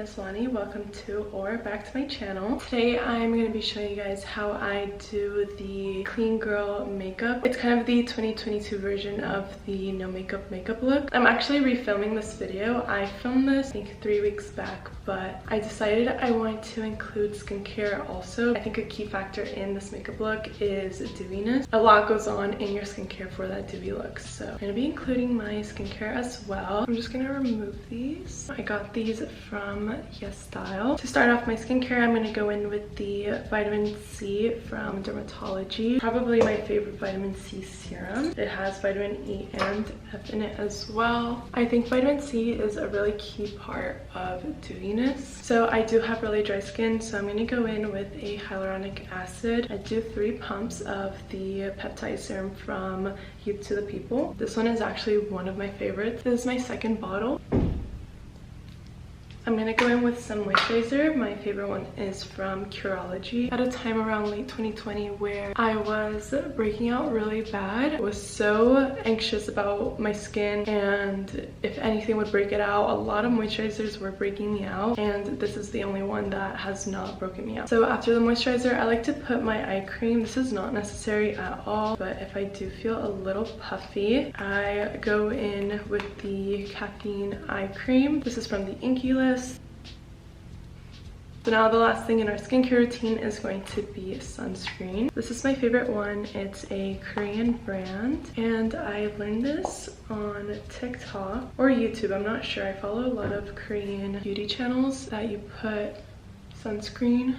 is Lonnie. Welcome to or back to my channel. Today I'm going to be showing you guys how I do the clean girl makeup. It's kind of the 2022 version of the no makeup look. I'm actually refilming this video. I filmed this I think 3 weeks back, but I decided I wanted to include skincare also. I think a key factor in this makeup look is dewiness. A lot goes on in your skincare for that dewy look, so I'm going to be including my skincare as well. I'm just going to remove these. I got these from 𝑠𝑜𝑐𝑖𝑎𝑙. To start off my skincare, I'm going to go in with the vitamin C from Dermatology. Probably my favorite vitamin C serum. It has vitamin E and F in it as well. I think vitamin C is a really key part of dewiness. So I do have really dry skin, so I'm going to go in with a hyaluronic acid. I do 3 pumps of the peptide serum from Youth to the People. This one is actually one of my favorites. This is my second bottle. I'm going to go in with some moisturizer. My favorite one is from Curology. At a time around late 2020 where I was breaking out really bad. I was so anxious about my skin, and if anything would break it out. A lot of moisturizers were breaking me out, and this is the only one that has not broken me out. So after the moisturizer, I like to put my eye cream. This is not necessary at all, but if I do feel a little puffy, I go in with the Caffeine Eye Cream. This is from the Inky List. So now the last thing in our skincare routine is going to be sunscreen. This is my favorite one. It's a Korean brand, and I learned this on TikTok or YouTube. I'm not sure. I follow a lot of Korean beauty channels that you put sunscreen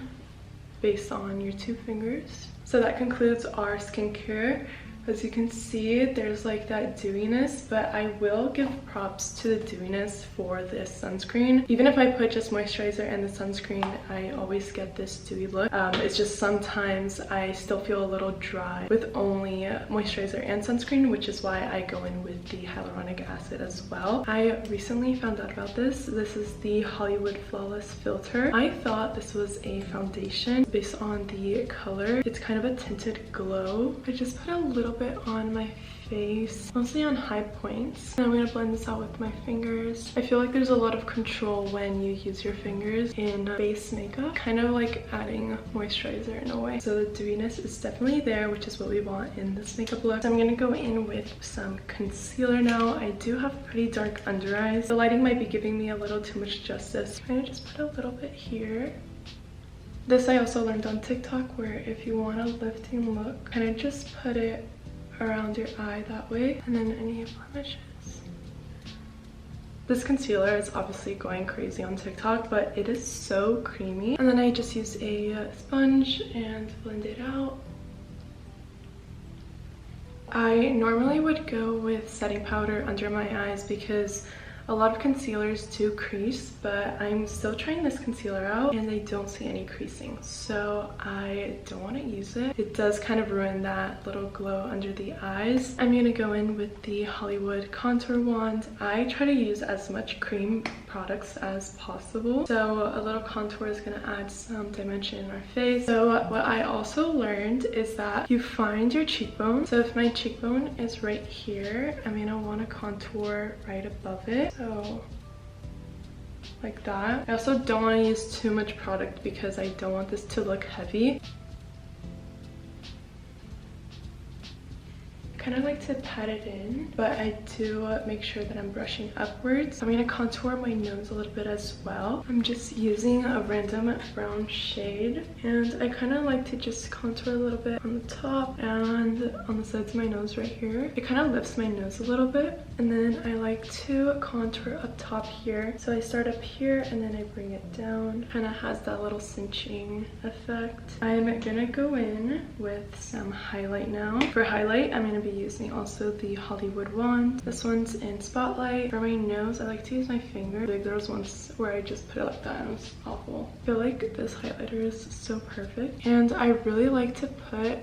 based on your 2 fingers. So that concludes our skincare. As you can see, there's like that dewiness, but I will give props to the dewiness for this sunscreen. Even if I put just moisturizer and the sunscreen, I always get this dewy look. It's just sometimes I still feel a little dry with only moisturizer and sunscreen, which is why I go in with the hyaluronic acid as well. I recently found out about this. This is the Hollywood Flawless Filter. I thought this was a foundation based on the color. It's kind of a tinted glow. I just put a little bit on my face, mostly on high points. And I'm going to blend this out with my fingers. I feel like there's a lot of control when you use your fingers in base makeup, kind of like adding moisturizer in a way. So the dewiness is definitely there, which is what we want in this makeup look. So I'm going to go in with some concealer now. I do have pretty dark under eyes. The lighting might be giving me a little too much justice. I'm going to just put a little bit here. This I also learned on TikTok, where if you want a lifting look, kind of just put it around your eye that way, and then any blemishes. This concealer is obviously going crazy on TikTok, but it is so creamy. And then I just use a sponge and blend it out. I normally would go with setting powder under my eyes because a lot of concealers do crease, but I'm still trying this concealer out and I don't see any creasing, so I don't want to use it. It does kind of ruin that little glow under the eyes. I'm going to go in with the Hollywood Contour Wand. I try to use as much cream products as possible, so a little contour is going to add some dimension in our face. So what I also learned is that you find your cheekbone. So if my cheekbone is right here, I'm going to want to contour right above it. So like that. I also don't want to use too much product because I don't want this to look heavy. I kind of like to pat it in, but I do make sure that I'm brushing upwards. I'm going to contour my nose a little bit as well. I'm just using a random brown shade, and I kind of like to just contour a little bit on the top and on the sides of my nose right here. It kind of lifts my nose a little bit, and then I like to contour up top here. So I start up here and then I bring it down. Kind of has that little cinching effect. I'm gonna go in with some highlight now. For highlight, I'm gonna be using also the Hollywood wand. This one's in Spotlight. For my nose, I like to use my finger. Like there was once where I just put it like that and it was awful. I feel like this highlighter is so perfect, and I really like to put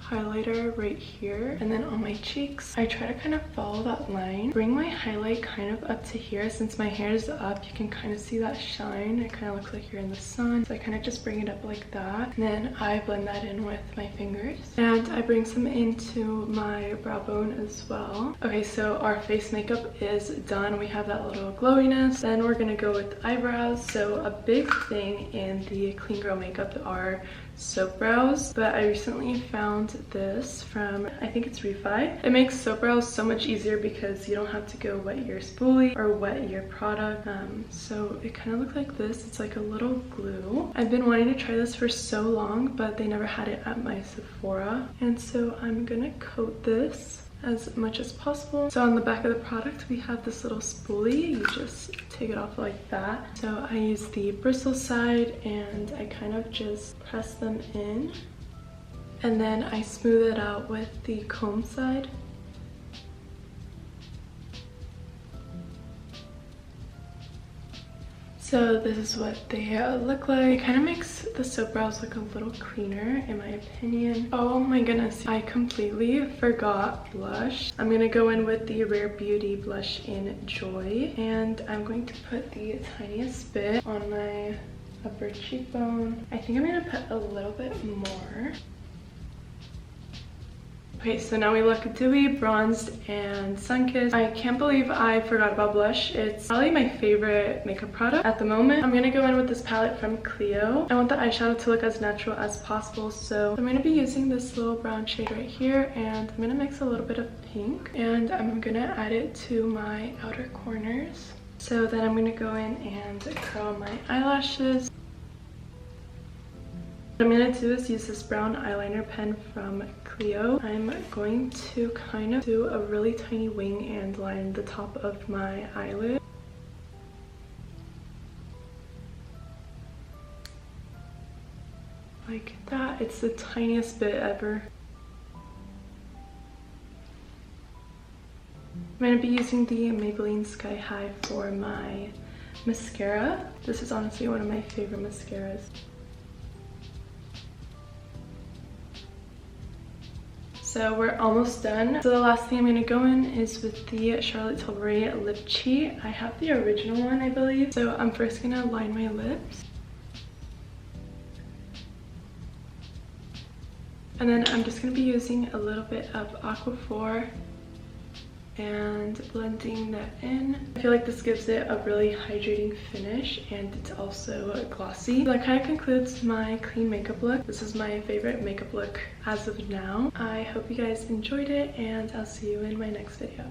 highlighter right here, and then on my cheeks I try to kind of follow that line, bring my highlight kind of up to here. Since my hair is up, you can kind of see that shine. It kind of looks like you're in the sun, so I kind of just bring it up like that, and then I blend that in with my fingers, and I bring some into my brow bone as well. Okay, so our face makeup is done. We have that little glowiness. Then we're gonna go with eyebrows. So a big thing in the clean girl makeup are soap brows, but I recently found this from, I think it's Refi. It makes soap brows so much easier because you don't have to go wet your spoolie or wet your product. So it kind of looks like this. It's like a little glue. I've been wanting to try this for so long, but they never had it at my Sephora, and so I'm gonna coat this as much as possible. So on the back of the product we have this little spoolie. You just take it off like that. So I use the bristle side and I kind of just press them in, and then I smooth it out with the comb side. So this is what they look like. It kind of makes the soap brows look a little cleaner in my opinion. Oh my goodness, I completely forgot blush. I'm gonna go in with the Rare Beauty blush in Joy, and I'm going to put the tiniest bit on my upper cheekbone. I think I'm gonna put a little bit more. Okay, so now we look dewy, bronzed, and sun-kissed. I can't believe I forgot about blush. It's probably my favorite makeup product at the moment. I'm gonna go in with this palette from Clio. I want the eyeshadow to look as natural as possible, so I'm gonna be using this little brown shade right here, and I'm gonna mix a little bit of pink, and I'm gonna add it to my outer corners. So then I'm gonna go in and curl my eyelashes. What I'm gonna do is use this brown eyeliner pen from Clio. I'm going to kind of do a really tiny wing and line the top of my eyelid. Like that. It's the tiniest bit ever. I'm going to be using the Maybelline Sky High for my mascara. This is honestly one of my favorite mascaras. So we're almost done. So the last thing I'm going to go in is with the Charlotte Tilbury Lip Cheat. I have the original one, I believe. So I'm first going to line my lips. And then I'm just going to be using a little bit of Aquaphor and blending that in. I feel like this gives it a really hydrating finish, and it's also glossy. So that kind of concludes my clean makeup look. This is my favorite makeup look as of now. I hope you guys enjoyed it, and I'll see you in my next video.